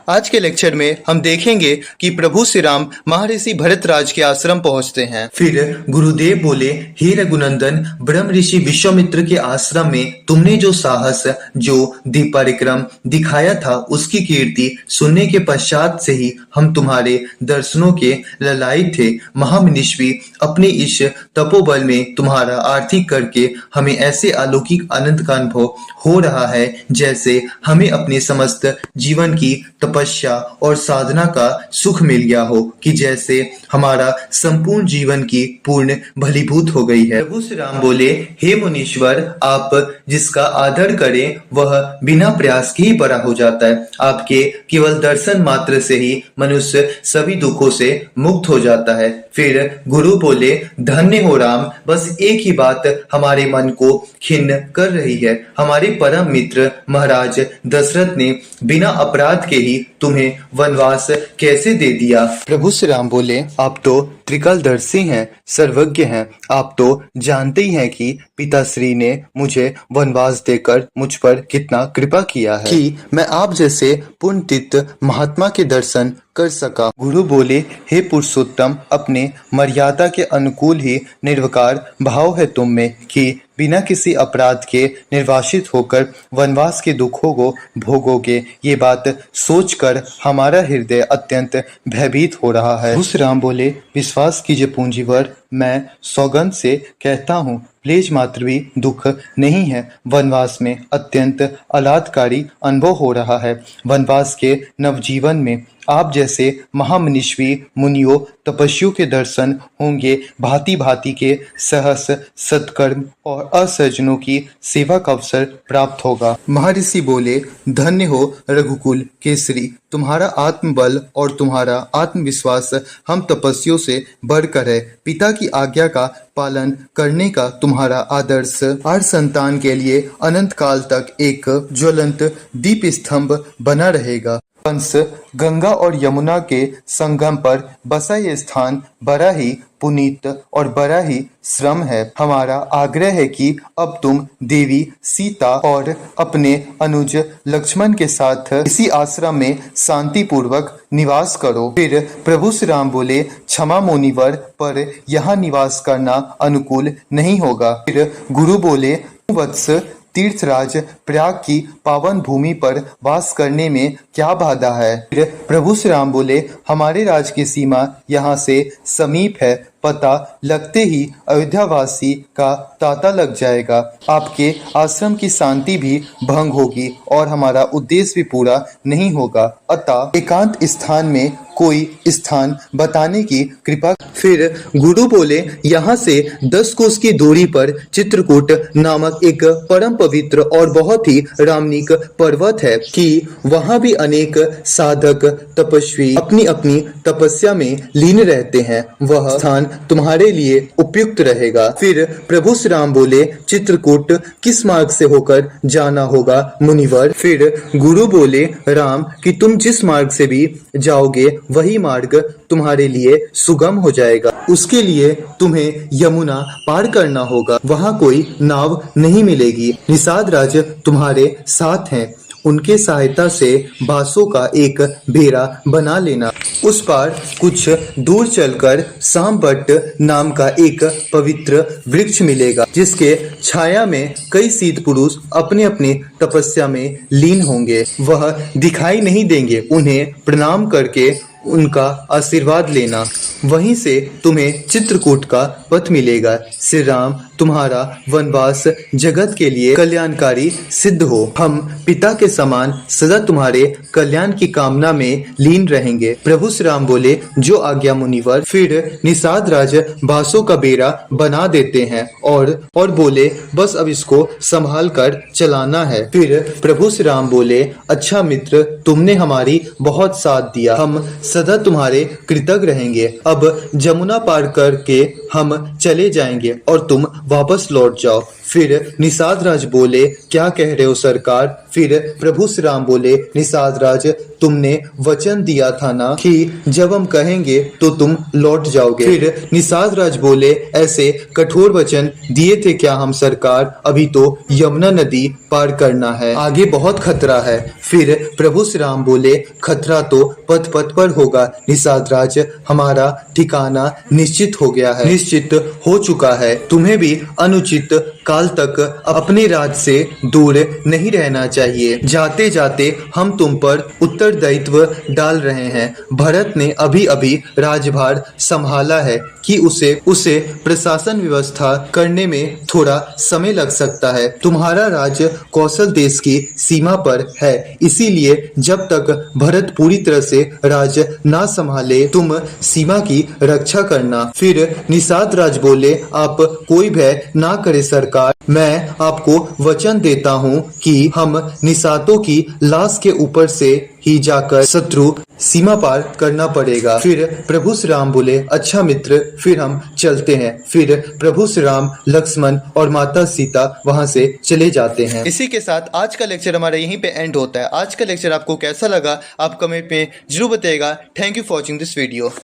आज के लेक्चर में हम देखेंगे कि प्रभु श्री राम महर्षि भरतराज के आश्रम पहुंचते हैं। फिर गुरुदेव बोले, हे रघुनंदन, ब्रह्म ऋषि विश्वामित्र के आश्रम में तुमने जो साहस, जो दीप परिक्रम दिखाया था, उसकी कीर्ति सुनने के पश्चात से ही हम तुम्हारे दर्शनों के ललायित थे। महामनीषी अपने इस तपोबल में तुम्हारा आर्थिक करके हमें ऐसे अलौकिक आनंद का अनुभव हो रहा है जैसे हमें अपने समस्त जीवन की तपस्या और साधना का सुख मिल गया हो, कि जैसे हमारा संपूर्ण जीवन की पूर्ण भलीभूत हो गई है। प्रभु श्री राम बोले, हे मुनीश्वर, आप जिसका आदर करें वह बिना प्रयास के ही बड़ा हो जाता है। आपके केवल दर्शन मात्र से ही मनुष्य सभी दुखों से मुक्त हो जाता है। फिर गुरु बोले, धन्य हो राम, बस एक ही बात हमारे मन को खिन्न कर रही है। हमारे परम मित्र महाराज दशरथ ने बिना अपराध के ही तुम्हें वनवास कैसे दे दिया? प्रभु श्री राम बोले, आप तो त्रिकालदर्शी हैं, सर्वज्ञ हैं। आप तो जानते ही हैं कि पिताश्री ने मुझे वनवास देकर मुझ पर कितना कृपा किया है कि मैं आप जैसे पुण्यतीर्थ महात्मा के दर्शन कर सका। गुरु बोले, हे पुरुषोत्तम, अपने मर्यादा के अनुकूल ही निर्विकार भाव है तुम में कि बिना किसी अपराध के निर्वासित होकर वनवास के दुखों को भोगोगे। ये बात सोचकर हमारा हृदय अत्यंत भयभीत हो रहा है। उस राम बोले, विश्वास कीजिए पूंजीवर, मैं सौगंध से कहता हूँ, क्लेश मात्र भी दुख नहीं है। वनवास में अत्यंत आह्लादकारी अनुभव हो रहा है। वनवास के नवजीवन में आप जैसे महामनीषी मुनियों तपस्वियों के दर्शन होंगे। भांति भांति के सहस सत्कर्म और असज्जनों की सेवा का अवसर प्राप्त होगा। महर्षि बोले, धन्य हो रघुकुल केसरी, तुम्हारा आत्मबल और तुम्हारा आत्मविश्वास हम तपस्वियों से बढ़कर है। पिता की आज्ञा का पालन करने का तुम्हारा आदर्श आर्य संतान के लिए अनंत काल तक एक ज्वलंत दीप स्तंभ बना रहेगा। कंस गंगा और यमुना के संगम पर बसा ये स्थान बड़ा ही पुनीत और बड़ा ही श्रम है। हमारा आग्रह है कि अब तुम देवी सीता और अपने अनुज लक्ष्मण के साथ इसी आश्रम में शांति पूर्वक निवास करो। फिर प्रभु श्री राम बोले, क्षमा मुनिवर, पर यहाँ निवास करना अनुकूल नहीं होगा। फिर गुरु बोले, वत्स, तीर्थराज प्रयाग की पावन भूमि पर वास करने में क्या बाधा है? फिर प्रभु श्री राम बोले, हमारे राज की सीमा यहाँ से समीप है, पता लगते ही अयोध्यावासी का तांता लग जाएगा। आपके आश्रम की शांति भी भंग होगी और हमारा उद्देश्य भी पूरा नहीं होगा। अतः एकांत स्थान में कोई स्थान बताने की कृपा। फिर गुरु बोले, यहाँ से 10 कोस की दूरी पर चित्रकूट नामक एक परम पवित्र और बहुत ही रामणिक पर्वत है कि वहाँ भी अनेक साधक तपस्वी अपनी अपनी तपस्या में लीन रहते हैं। वह स्थान तुम्हारे लिए उपयुक्त रहेगा। फिर प्रभु श्री राम बोले, चित्रकूट किस मार्ग से होकर जाना होगा मुनिवर? फिर गुरु बोले, राम, कि तुम जिस मार्ग से भी जाओगे वही मार्ग तुम्हारे लिए सुगम हो जाएगा। उसके लिए तुम्हें यमुना पार करना होगा। वहाँ कोई नाव नहीं मिलेगी। निषाद राज तुम्हारे साथ हैं, उनके सहायता से बांसों का एक बेड़ा बना लेना। उस पार कुछ दूर चलकर सामबट नाम का एक पवित्र वृक्ष मिलेगा, जिसके छाया में कई सिद्ध पुरुष अपने अपने तपस्या में लीन होंगे। वह दिखाई नहीं देंगे। उन्हें प्रणाम करके उनका आशीर्वाद लेना। वहीं से तुम्हें चित्रकूट का पथ मिलेगा। श्री राम, तुम्हारा वनवास जगत के लिए कल्याणकारी सिद्ध हो। हम पिता के समान सदा तुम्हारे कल्याण की कामना में लीन रहेंगे। प्रभु श्री राम बोले, जो आज्ञा मुनिवर। फिर निषाद राज बांसों का बेड़ा बना देते हैं और बोले, बस अब इसको संभाल कर चलाना है। फिर प्रभु श्री राम बोले, अच्छा मित्र, तुमने हमारी बहुत साथ दिया, हम सदा तुम्हारे कृतज्ञ रहेंगे। अब जमुना पार करके हम चले जाएंगे और तुम वापस लौट जाओ। फिर निषाद राज बोले, क्या कह रहे हो सरकार? फिर प्रभु श्री राम बोले, निषाद राज, तुमने वचन दिया था ना कि जब हम कहेंगे तो तुम लौट जाओगे। फिर निषाद राज बोले, ऐसे कठोर वचन दिए थे क्या हम सरकार? अभी तो यमुना नदी पार करना है, आगे बहुत खतरा है। फिर प्रभु श्री राम बोले, खतरा तो पथ पथ पर होगा निषाद राज, हमारा ठिकाना निश्चित हो गया है, निश्चित हो चुका है। तुम्हें भी अनुचित काल तक अपने राज से दूर नहीं रहना चाहिए। जाते जाते हम तुम पर उत्तरदायित्व डाल रहे हैं। भरत ने अभी अभी राजभार संभाला है कि उसे प्रशासन व्यवस्था करने में थोड़ा समय लग सकता है। तुम्हारा राज कौशल देश की सीमा पर है, इसीलिए जब तक भरत पूरी तरह से राज ना संभाले तुम सीमा की रक्षा करना। फिर निषाद राज बोले, आप कोई भय ना करे सरकार, मैं आपको वचन देता हूँ कि हम निषादों की लाश के ऊपर से ही जाकर शत्रु सीमा पार करना पड़ेगा। फिर प्रभु श्री राम बोले, अच्छा मित्र, फिर हम चलते हैं। फिर प्रभु श्री राम, लक्ष्मण और माता सीता वहां से चले जाते हैं। इसी के साथ आज का लेक्चर हमारा यहीं पे एंड होता है। आज का लेक्चर आपको कैसा लगा आप कमेंट में जरूर बताइएगा। Thank you for watching this video.